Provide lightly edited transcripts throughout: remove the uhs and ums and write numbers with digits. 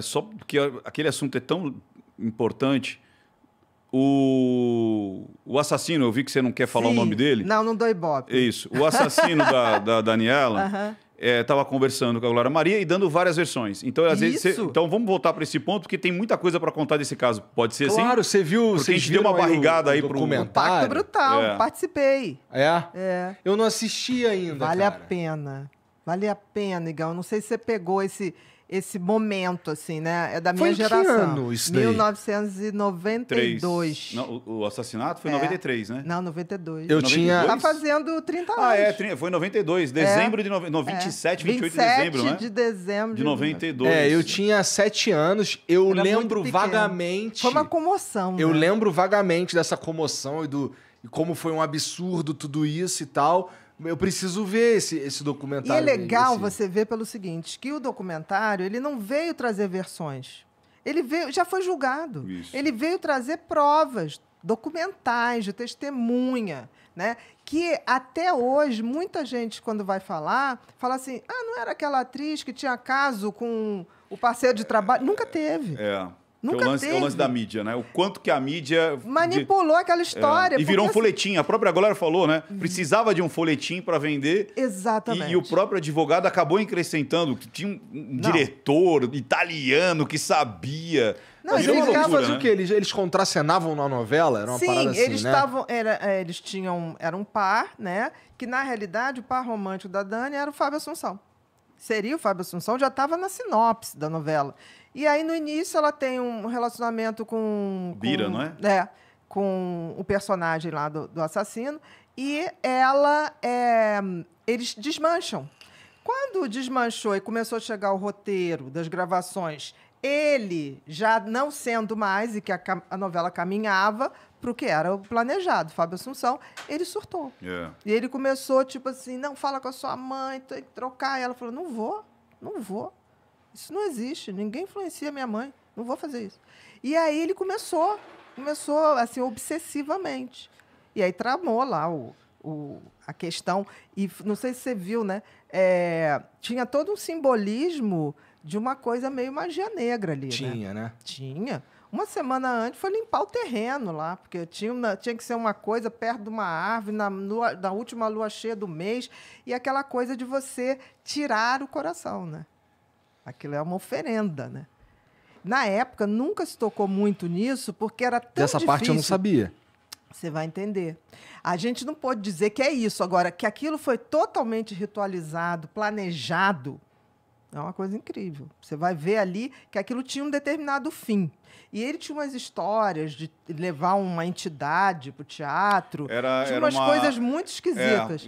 Só porque aquele assunto é tão importante. O assassino, eu vi que você não quer falar o nome dele. Não dou ibope. Isso. O assassino da Daniela estava conversando com a Glória Maria e dando várias versões. Então, às vezes, então vamos voltar para esse ponto, porque tem muita coisa para contar desse caso. Pode ser assim? Claro, você viu. Porque a gente deu uma barrigada aí pro O Pacto Brutal, participei. É? Eu não assisti ainda. Vale a pena. Vale a pena, Igão. Eu não sei se você pegou esse momento, assim, né? É da minha geração. Foi em que ano isso daí? 1992. Não, o assassinato foi em 93, né? Não, 92. Eu tinha... Tá fazendo 30 anos. Foi em 92. Dezembro de... 27, 28 de dezembro, né? 27 de dezembro. De 92. Eu tinha 7 anos. Eu lembro vagamente... Foi uma comoção, Eu né? lembro vagamente dessa comoção e como foi um absurdo tudo isso e tal... Eu preciso ver esse documentário. E é legal você ver pelo seguinte, que o documentário ele não veio trazer versões. Ele já foi julgado. Isso. Ele veio trazer provas documentais, de testemunha, né? Que até hoje, muita gente, quando vai falar, fala assim, não era aquela atriz que tinha caso com o parceiro de trabalho? Nunca teve. Nunca teve. É o lance da mídia, né? O quanto que a mídia... manipulou aquela história. E virou um folhetim. A própria Glória falou, né? Precisava de um folhetim para vender. Exatamente. E o próprio advogado acabou acrescentando que tinha um diretor italiano que sabia. Não, mas o quê? Eles contracenavam na novela? Era uma parada assim, eles né? Eles tinham... Era um par, né? Que, na realidade, o par romântico da Dani era o Fábio Assunção. Seria o Fábio Assunção, já estava na sinopse da novela. E aí, no início, ela tem um relacionamento com Bira, não é? Com o personagem lá do assassino. E eles desmancham. Quando desmanchou e começou a chegar o roteiro das gravações, ele já não sendo mais, e que a novela caminhava para o que era o planejado, Fábio Assunção, ele surtou. E ele começou, tipo assim, não, fala com a sua mãe, tem que trocar. E ela falou, não vou. Isso não existe, ninguém influencia minha mãe, não vou fazer isso. E aí ele começou assim, obsessivamente. E aí tramou lá a questão, e não sei se você viu, né? Tinha todo um simbolismo de uma coisa meio magia negra ali, né? Tinha. Uma semana antes foi limpar o terreno lá, porque tinha que ser uma coisa perto de uma árvore, na última lua cheia do mês, e aquela coisa de você tirar o coração, né? Aquilo é uma oferenda, né? Na época, nunca se tocou muito nisso, porque era tão difícil. Dessa parte eu não sabia. Você vai entender. A gente não pode dizer que é isso. Agora, que aquilo foi totalmente ritualizado, planejado, é uma coisa incrível. Você vai ver ali que aquilo tinha um determinado fim. E ele tinha umas histórias de levar uma entidade para o teatro. Tinha umas coisas muito esquisitas.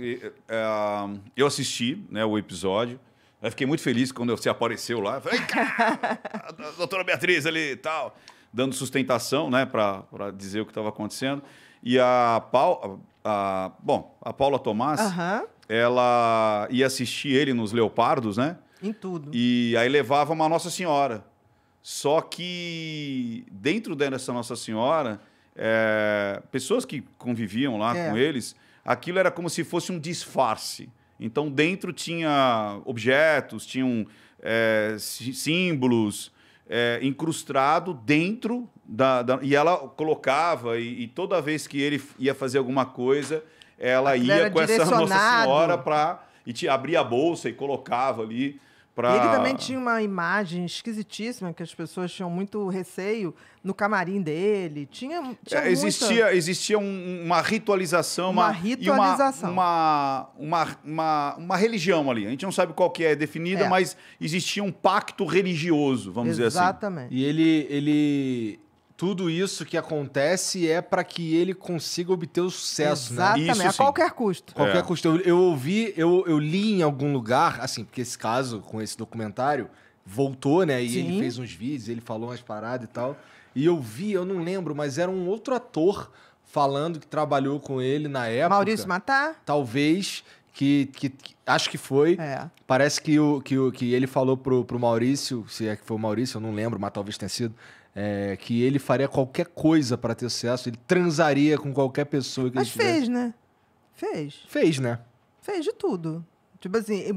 Eu assisti, né, o episódio. Eu fiquei muito feliz quando você apareceu lá. Eu falei, cara, a doutora Beatriz ali e tal, dando sustentação, né, para dizer o que estava acontecendo. E a Paula Tomás, ela ia assistir ele nos Leopardos, né? Em tudo. E aí levava uma Nossa Senhora. Só que dentro dessa Nossa Senhora, pessoas que conviviam lá com eles, aquilo era como se fosse um disfarce. Então, dentro tinha objetos, tinham símbolos incrustados dentro e ela colocava, e toda vez que ele ia fazer alguma coisa, ela ia com essa Nossa Senhora e abria a bolsa e colocava ali. Ele também tinha uma imagem esquisitíssima, que as pessoas tinham muito receio no camarim dele. Existia uma ritualização. Uma ritualização. Uma religião ali. A gente não sabe qual que é definida, mas existia um pacto religioso, vamos dizer assim. Exatamente. E ele tudo isso que acontece é para que ele consiga obter o sucesso, exatamente, né? Exatamente, a qualquer custo. Qualquer custo. Eu li em algum lugar, assim, porque esse caso, com esse documentário, voltou, né? E ele fez uns vídeos, ele falou umas paradas e tal. E eu vi, eu não lembro, mas era um outro ator falando que trabalhou com ele na época. Maurício Matar? Talvez, que acho que foi. Parece que ele falou pro Maurício, se é que foi o Maurício, eu não lembro, mas talvez tenha sido, que ele faria qualquer coisa para ter sucesso, ele transaria com qualquer pessoa que mas ele tivesse. Fez, né? Fez, né? Fez de tudo. Tipo assim,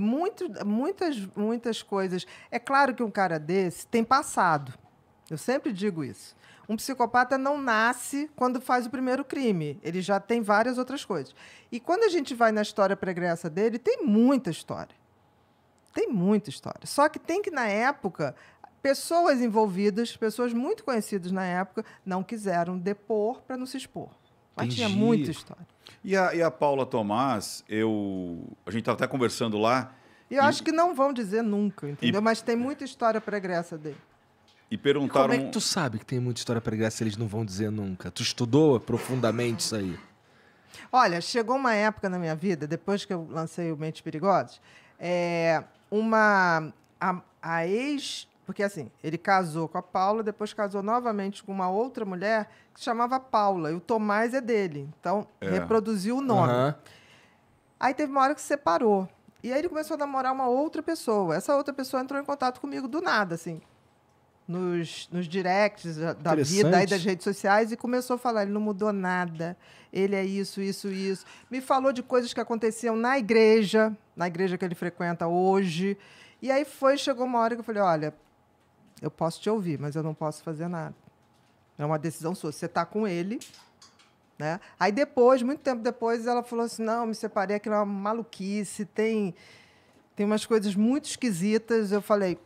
muitas coisas. É claro que um cara desse tem passado. Eu sempre digo isso. Um psicopata não nasce quando faz o primeiro crime. Ele já tem várias outras coisas. E quando a gente vai na história pregressa dele, tem muita história. Tem muita história. Só que tem que, na época, pessoas envolvidas, pessoas muito conhecidas na época, não quiseram depor para não se expor. Mas tinha muita história. E a Paula Tomás, a gente estava até conversando lá. E eu acho que não vão dizer nunca, entendeu? Mas tem muita história pregressa dele. E perguntaram... Como é que tu sabe que tem muita história pregressa se eles não vão dizer nunca? Tu estudou profundamente isso aí? Olha, chegou uma época na minha vida, depois que eu lancei o Mentes Perigosas, a ex... Porque, assim, ele casou com a Paula, depois casou novamente com uma outra mulher que se chamava Paula, e o Tomás é dele. Então, reproduziu o nome. Uhum. Aí teve uma hora que se separou. E aí ele começou a namorar uma outra pessoa. Essa outra pessoa entrou em contato comigo do nada, assim, nos directs da vida e das redes sociais, e começou a falar, ele não mudou nada, ele é isso, isso, isso. Me falou de coisas que aconteciam na igreja que ele frequenta hoje. E aí chegou uma hora que eu falei, olha, eu posso te ouvir, mas eu não posso fazer nada. É uma decisão sua. Você está com ele, né? Aí depois, muito tempo depois, ela falou assim, não, me separei, aquilo é uma maluquice, tem umas coisas muito esquisitas. Eu falei,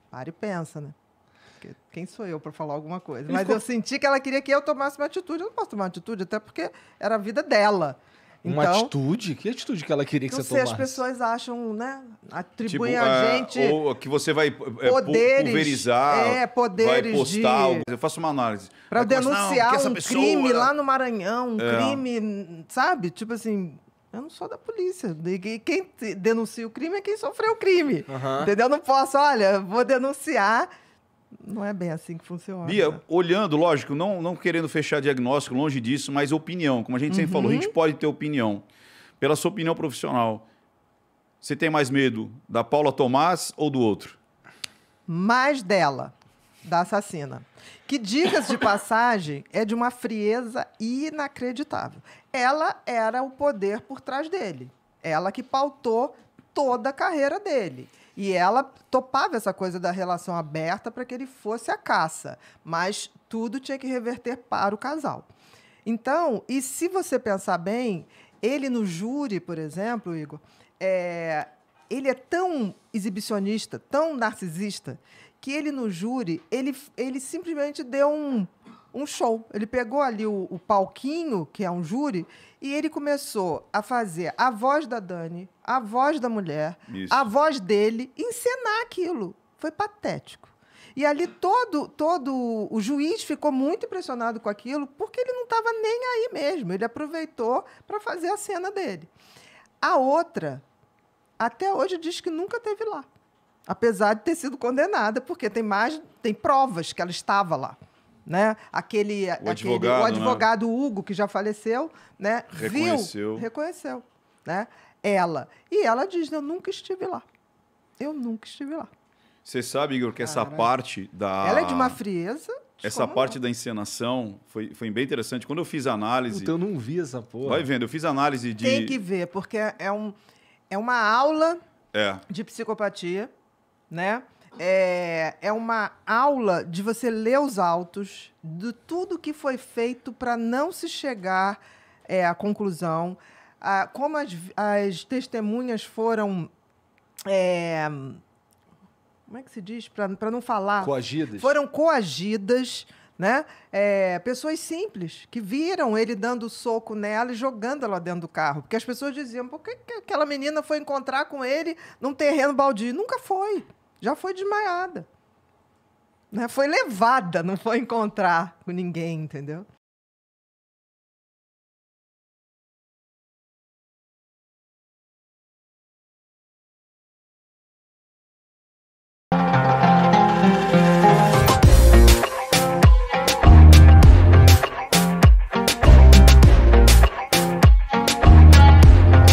para e pensa, né? Porque quem sou eu para falar alguma coisa? Mas eu senti que ela queria que eu tomasse uma atitude. Eu não posso tomar uma atitude, até porque era a vida dela. Uma atitude? Que atitude que ela queria que você tomasse? As pessoas acham, né? Atribuem a gente... Ou que você vai pulverizar, poderes vai postar... Eu faço uma análise. Para denunciar um crime lá no Maranhão, crime, sabe? Tipo assim, eu não sou da polícia. Quem denuncia o crime é quem sofreu o crime. Uhum. Entendeu? Eu não posso, olha, vou denunciar... Não é bem assim que funciona. Bia, olhando, lógico, não querendo fechar diagnóstico, longe disso, mas opinião. Como a gente sempre falou, a gente pode ter opinião. Pela sua opinião profissional, você tem mais medo da Paula Tomás ou do outro? Mais dela, da assassina. Que, diga-se de passagem, é de uma frieza inacreditável. Ela era o poder por trás dele. Ela que pautou toda a carreira dele. E ela topava essa coisa da relação aberta para que ele fosse à caça. Mas tudo tinha que reverter para o casal. Então, e se você pensar bem, ele no júri, por exemplo, Igor, ele é tão exibicionista, tão narcisista, que ele no júri, ele simplesmente deu um show. Ele pegou ali o palquinho, que é um júri, e ele começou a fazer a voz da Dani, a voz da mulher, a voz dele, encenar aquilo. Foi patético. E ali todo o juiz ficou muito impressionado com aquilo, porque ele não estava nem aí mesmo. Ele aproveitou para fazer a cena dele. A outra, até hoje, diz que nunca esteve lá. Apesar de ter sido condenada, porque tem provas que ela estava lá. Né? O advogado né? Hugo, que já faleceu, né? Reconheceu, né? Ela. E ela diz, eu nunca estive lá. Eu nunca estive lá. Você sabe, Igor, que essa parte da... Ela é de uma frieza... Essa parte da encenação foi bem interessante. Quando eu fiz a análise... Então eu não vi essa porra. Vai vendo, eu fiz a análise de... Tem que ver, porque é uma aula de psicopatia, né? É uma aula de você ler os autos de tudo que foi feito para não se chegar à conclusão, como as testemunhas foram... como é que se diz? Para não falar... Coagidas. Foram coagidas, né? Pessoas simples, que viram ele dando soco nela e jogando ela dentro do carro. Porque as pessoas diziam, por que aquela menina foi encontrar com ele num terreno baldio? Nunca foi. Já foi desmaiada. Né? Foi levada, não foi encontrar com ninguém, entendeu?